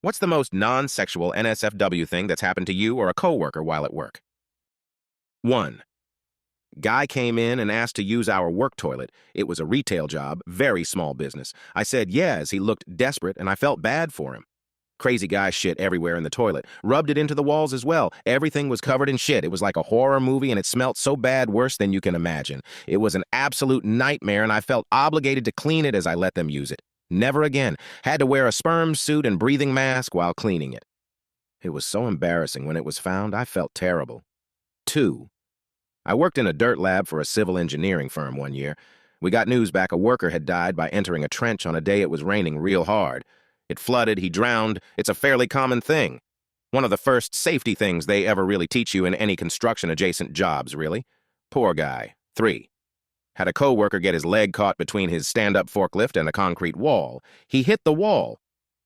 What's the most non-sexual NSFW thing that's happened to you or a coworker while at work? 1. Guy came in and asked to use our work toilet. It was a retail job, very small business. I said yeah as he looked desperate and I felt bad for him. Crazy guy shit everywhere in the toilet. Rubbed it into the walls as well. Everything was covered in shit. It was like a horror movie and it smelled so bad, worse than you can imagine. It was an absolute nightmare and I felt obligated to clean it as I let them use it. Never again. Had to wear a sperm suit and breathing mask while cleaning it. It was so embarrassing when it was found, I felt terrible. 2. I worked in a dirt lab for a civil engineering firm one year. We got news back a worker had died by entering a trench on a day it was raining real hard. It flooded, he drowned. It's a fairly common thing. One of the first safety things they ever really teach you in any construction-adjacent jobs, really. Poor guy. 3. Had a coworker get his leg caught between his stand-up forklift and a concrete wall. He hit the wall.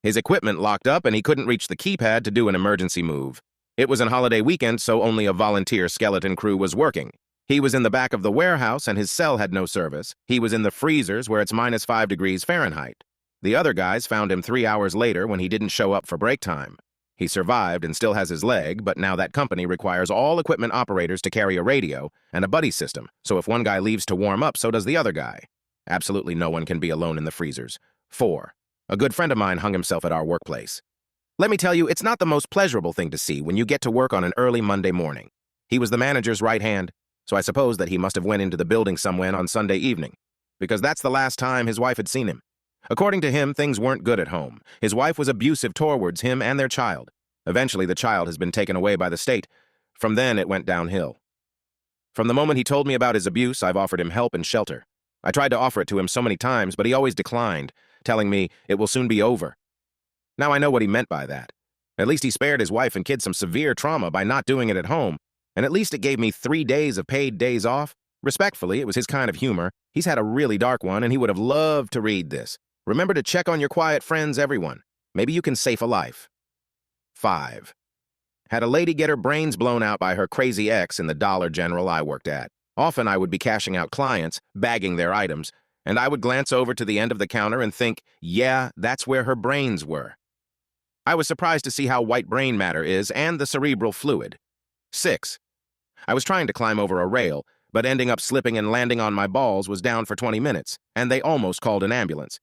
His equipment locked up and he couldn't reach the keypad to do an emergency move. It was an holiday weekend, so only a volunteer skeleton crew was working. He was in the back of the warehouse and his cell had no service. He was in the freezers where it's -5 degrees Fahrenheit. The other guys found him 3 hours later when he didn't show up for break time. He survived and still has his leg, but now that company requires all equipment operators to carry a radio and a buddy system, so if one guy leaves to warm up, so does the other guy. Absolutely no one can be alone in the freezers. 4. A good friend of mine hung himself at our workplace. Let me tell you, it's not the most pleasurable thing to see when you get to work on an early Monday morning. He was the manager's right hand, so I suppose that he must have went into the building somewhere on Sunday evening, because that's the last time his wife had seen him. According to him, things weren't good at home. His wife was abusive towards him and their child. Eventually, the child has been taken away by the state. From then, it went downhill. From the moment he told me about his abuse, I've offered him help and shelter. I tried to offer it to him so many times, but he always declined, telling me it will soon be over. Now I know what he meant by that. At least he spared his wife and kids some severe trauma by not doing it at home, and at least it gave me 3 days of paid days off. Respectfully, it was his kind of humor. He's had a really dark one, and he would have loved to read this. Remember to check on your quiet friends, everyone. Maybe you can save a life. 5. Had a lady get her brains blown out by her crazy ex in the Dollar General I worked at. Often I would be cashing out clients, bagging their items, and I would glance over to the end of the counter and think, yeah, that's where her brains were. I was surprised to see how white brain matter is and the cerebral fluid. 6. I was trying to climb over a rail, but ending up slipping and landing on my balls was down for 20 minutes, and they almost called an ambulance.